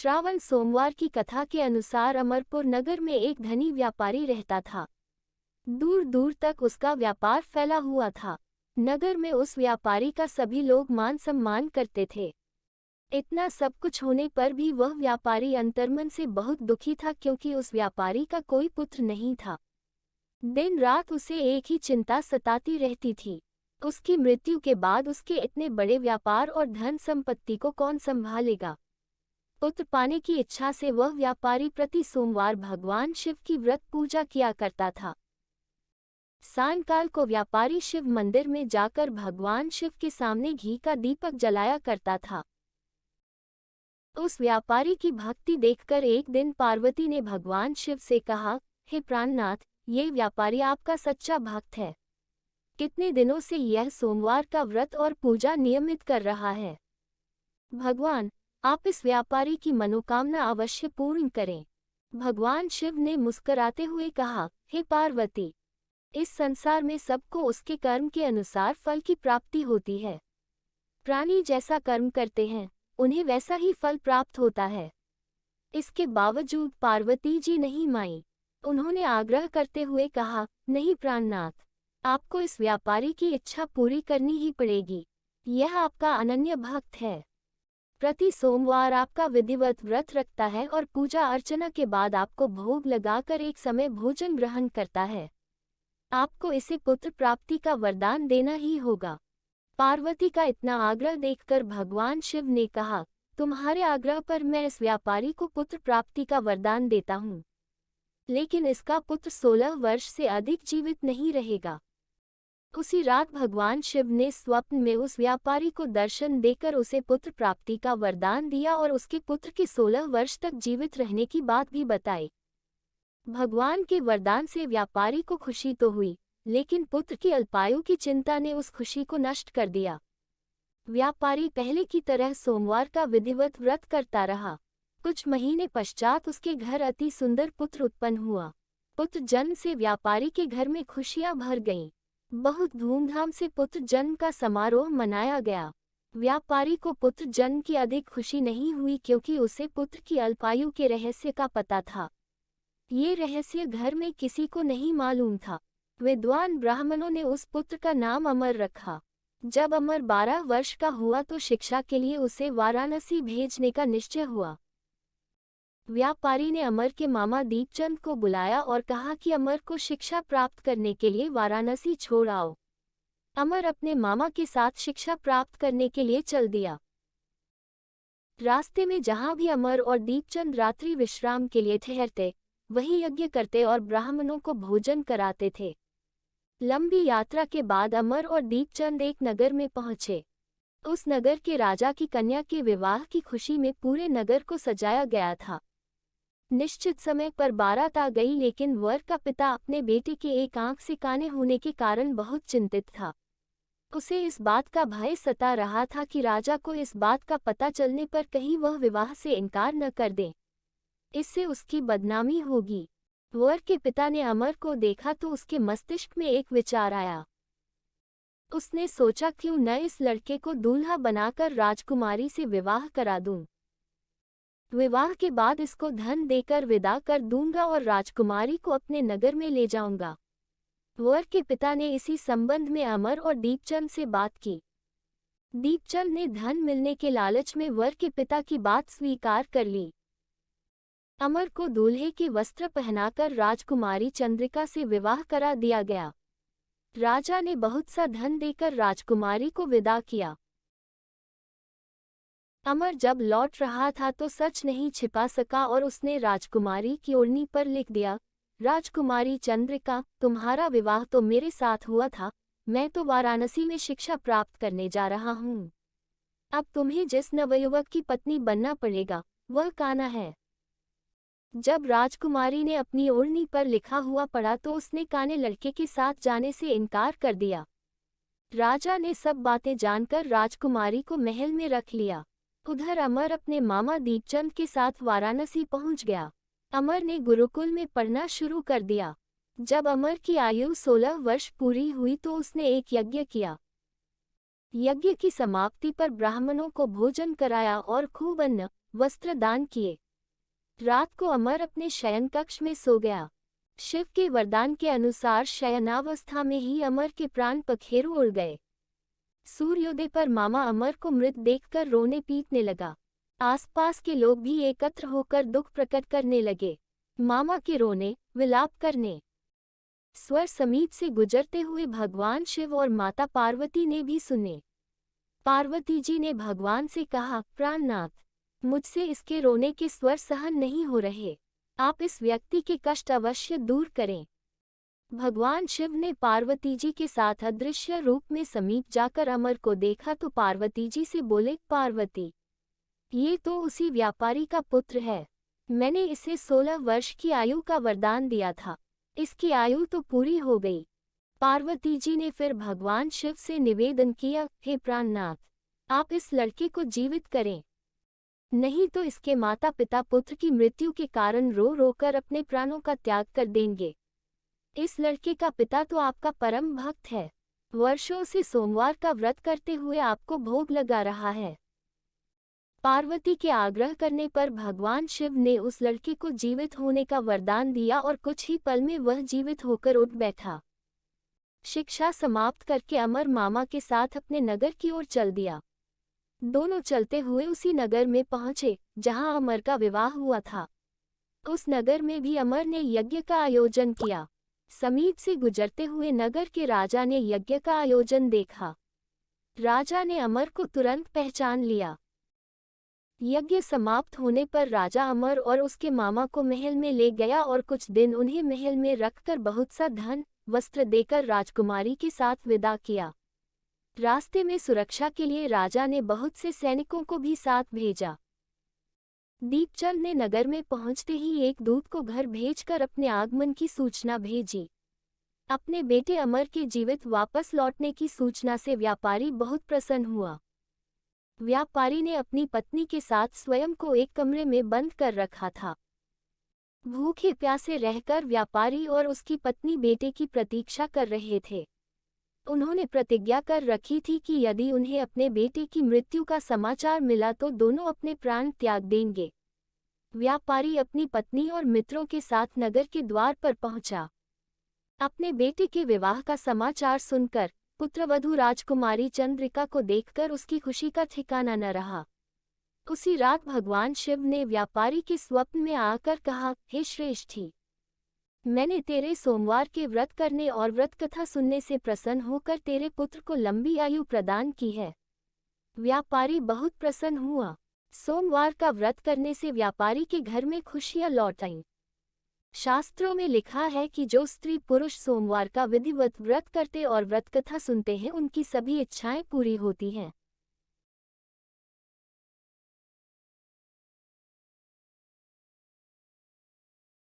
श्रावण सोमवार की कथा के अनुसार अमरपुर नगर में एक धनी व्यापारी रहता था। दूर दूर तक उसका व्यापार फैला हुआ था। नगर में उस व्यापारी का सभी लोग मान सम्मान करते थे। इतना सब कुछ होने पर भी वह व्यापारी अंतर्मन से बहुत दुखी था, क्योंकि उस व्यापारी का कोई पुत्र नहीं था। दिन रात उसे एक ही चिंता सताती रहती थी। उसकी मृत्यु के बाद उसके इतने बड़े व्यापार और धन संपत्ति को कौन संभालेगा। पुत्र पाने की इच्छा से वह व्यापारी प्रति सोमवार भगवान शिव की व्रत पूजा किया करता था। सायंकाल को व्यापारी शिव मंदिर में जाकर भगवान शिव के सामने घी का दीपक जलाया करता था। उस व्यापारी की भक्ति देखकर एक दिन पार्वती ने भगवान शिव से कहा, हे प्राणनाथ, ये व्यापारी आपका सच्चा भक्त है। कितने दिनों से यह सोमवार का व्रत और पूजा नियमित कर रहा है। भगवान, आप इस व्यापारी की मनोकामना अवश्य पूर्ण करें। भगवान शिव ने मुस्कुराते हुए कहा, हे पार्वती, इस संसार में सबको उसके कर्म के अनुसार फल की प्राप्ति होती है। प्राणी जैसा कर्म करते हैं, उन्हें वैसा ही फल प्राप्त होता है। इसके बावजूद पार्वती जी नहीं मानी। उन्होंने आग्रह करते हुए कहा, नहीं प्राणनाथ, आपको इस व्यापारी की इच्छा पूरी करनी ही पड़ेगी। यह आपका अनन्य भक्त है। प्रति सोमवार आपका विधिवत व्रत रखता है और पूजा अर्चना के बाद आपको भोग लगाकर एक समय भोजन ग्रहण करता है। आपको इसे पुत्र प्राप्ति का वरदान देना ही होगा। पार्वती का इतना आग्रह देखकर भगवान शिव ने कहा, तुम्हारे आग्रह पर मैं इस व्यापारी को पुत्र प्राप्ति का वरदान देता हूँ, लेकिन इसका पुत्र 16 वर्ष से अधिक जीवित नहीं रहेगा। उसी रात भगवान शिव ने स्वप्न में उस व्यापारी को दर्शन देकर उसे पुत्र प्राप्ति का वरदान दिया और उसके पुत्र के 16 वर्ष तक जीवित रहने की बात भी बताई। भगवान के वरदान से व्यापारी को खुशी तो हुई, लेकिन पुत्र की अल्पायु की चिंता ने उस खुशी को नष्ट कर दिया। व्यापारी पहले की तरह सोमवार का विधिवत व्रत करता रहा। कुछ महीने पश्चात उसके घर अति सुंदर पुत्र उत्पन्न हुआ। पुत्र जन्म से व्यापारी के घर में खुशियां भर गईं। बहुत धूमधाम से पुत्र जन्म का समारोह मनाया गया। व्यापारी को पुत्र जन्म की अधिक खुशी नहीं हुई, क्योंकि उसे पुत्र की अल्पायु के रहस्य का पता था। ये रहस्य घर में किसी को नहीं मालूम था। विद्वान ब्राह्मणों ने उस पुत्र का नाम अमर रखा। जब अमर 12 वर्ष का हुआ तो शिक्षा के लिए उसे वाराणसी भेजने का निश्चय हुआ। व्यापारी ने अमर के मामा दीपचंद को बुलाया और कहा कि अमर को शिक्षा प्राप्त करने के लिए वाराणसी छोड़ आओ। अमर अपने मामा के साथ शिक्षा प्राप्त करने के लिए चल दिया। रास्ते में जहां भी अमर और दीपचंद रात्रि विश्राम के लिए ठहरते, वहीं यज्ञ करते और ब्राह्मणों को भोजन कराते थे। लंबी यात्रा के बाद अमर और दीपचंद एक नगर में पहुंचे। उस नगर के राजा की कन्या के विवाह की खुशी में पूरे नगर को सजाया गया था। निश्चित समय पर बारात आ गई, लेकिन वर का पिता अपने बेटे के एक आंख से काने होने के कारण बहुत चिंतित था। उसे इस बात का भय सता रहा था कि राजा को इस बात का पता चलने पर कहीं वह विवाह से इनकार न कर दे, इससे उसकी बदनामी होगी। वर के पिता ने अमर को देखा तो उसके मस्तिष्क में एक विचार आया। उसने सोचा, क्यों न इस लड़के को दूल्हा बनाकर राजकुमारी से विवाह करा दूं। विवाह के बाद इसको धन देकर विदा कर दूंगा और राजकुमारी को अपने नगर में ले जाऊंगा। वर के पिता ने इसी संबंध में अमर और दीपचंद से बात की। दीपचंद ने धन मिलने के लालच में वर के पिता की बात स्वीकार कर ली। अमर को दूल्हे के वस्त्र पहनाकर राजकुमारी चंद्रिका से विवाह करा दिया गया। राजा ने बहुत सा धन देकर राजकुमारी को विदा किया। अमर जब लौट रहा था तो सच नहीं छिपा सका और उसने राजकुमारी की ओढ़नी पर लिख दिया, राजकुमारी चंद्रिका, तुम्हारा विवाह तो मेरे साथ हुआ था, मैं तो वाराणसी में शिक्षा प्राप्त करने जा रहा हूँ। अब तुम्हें जिस नवयुवक की पत्नी बनना पड़ेगा वह कान्हा है। जब राजकुमारी ने अपनी ओढ़नी पर लिखा हुआ पढ़ा तो उसने काने लड़के के साथ जाने से इनकार कर दिया। राजा ने सब बातें जानकर राजकुमारी को महल में रख लिया। उधर अमर अपने मामा दीपचंद के साथ वाराणसी पहुंच गया। अमर ने गुरुकुल में पढ़ना शुरू कर दिया। जब अमर की आयु 16 वर्ष पूरी हुई तो उसने एक यज्ञ किया। यज्ञ की समाप्ति पर ब्राह्मणों को भोजन कराया और खूब अन्न वस्त्र दान किए। रात को अमर अपने शयन कक्ष में सो गया। शिव के वरदान के अनुसार शयनावस्था में ही अमर के प्राण पखेरु उड़ गए। सूर्योदय पर मामा अमर को मृत देखकर रोने पीटने लगा। आसपास के लोग भी एकत्र होकर दुख प्रकट करने लगे। मामा के रोने विलाप करने स्वर समीप से गुजरते हुए भगवान शिव और माता पार्वती ने भी सुने। पार्वती जी ने भगवान से कहा, प्राणनाथ, मुझसे इसके रोने के स्वर सहन नहीं हो रहे, आप इस व्यक्ति के कष्ट अवश्य दूर करें। भगवान शिव ने पार्वती जी के साथ अदृश्य रूप में समीप जाकर अमर को देखा तो पार्वती जी से बोले, पार्वती, ये तो उसी व्यापारी का पुत्र है। मैंने इसे 16 वर्ष की आयु का वरदान दिया था, इसकी आयु तो पूरी हो गई। पार्वती जी ने फिर भगवान शिव से निवेदन किया, हे प्राणनाथ, आप इस लड़के को जीवित करें, नहीं तो इसके माता पिता पुत्र की मृत्यु के कारण रो रो कर अपने प्राणों का त्याग कर देंगे। इस लड़के का पिता तो आपका परम भक्त है, वर्षों से सोमवार का व्रत करते हुए आपको भोग लगा रहा है। पार्वती के आग्रह करने पर भगवान शिव ने उस लड़के को जीवित होने का वरदान दिया और कुछ ही पल में वह जीवित होकर उठ बैठा। शिक्षा समाप्त करके अमर मामा के साथ अपने नगर की ओर चल दिया। दोनों चलते हुए उसी नगर में पहुंचे जहां अमर का विवाह हुआ था। उस नगर में भी अमर ने यज्ञ का आयोजन किया। समीप से गुजरते हुए नगर के राजा ने यज्ञ का आयोजन देखा। राजा ने अमर को तुरंत पहचान लिया। यज्ञ समाप्त होने पर राजा अमर और उसके मामा को महल में ले गया और कुछ दिन उन्हें महल में रखकर बहुत सा धन वस्त्र देकर राजकुमारी के साथ विदा किया। रास्ते में सुरक्षा के लिए राजा ने बहुत से सैनिकों को भी साथ भेजा। दीपचंद ने नगर में पहुंचते ही एक दूत को घर भेजकर अपने आगमन की सूचना भेजी। अपने बेटे अमर के जीवित वापस लौटने की सूचना से व्यापारी बहुत प्रसन्न हुआ। व्यापारी ने अपनी पत्नी के साथ स्वयं को एक कमरे में बंद कर रखा था। भूखे प्यासे रहकर व्यापारी और उसकी पत्नी बेटे की प्रतीक्षा कर रहे थे। उन्होंने प्रतिज्ञा कर रखी थी कि यदि उन्हें अपने बेटे की मृत्यु का समाचार मिला तो दोनों अपने प्राण त्याग देंगे। व्यापारी अपनी पत्नी और मित्रों के साथ नगर के द्वार पर पहुंचा। अपने बेटे के विवाह का समाचार सुनकर पुत्रवधू राजकुमारी चंद्रिका को देखकर उसकी खुशी का ठिकाना न रहा। उसी रात भगवान शिव ने व्यापारी के स्वप्न में आकर कहा, हे श्रेष्ठी, मैंने तेरे सोमवार के व्रत करने और व्रत कथा सुनने से प्रसन्न होकर तेरे पुत्र को लंबी आयु प्रदान की है। व्यापारी बहुत प्रसन्न हुआ। सोमवार का व्रत करने से व्यापारी के घर में खुशियां लौट आईं। शास्त्रों में लिखा है कि जो स्त्री पुरुष सोमवार का विधिवत व्रत करते और व्रत कथा सुनते हैं उनकी सभी इच्छाएं पूरी होती हैं।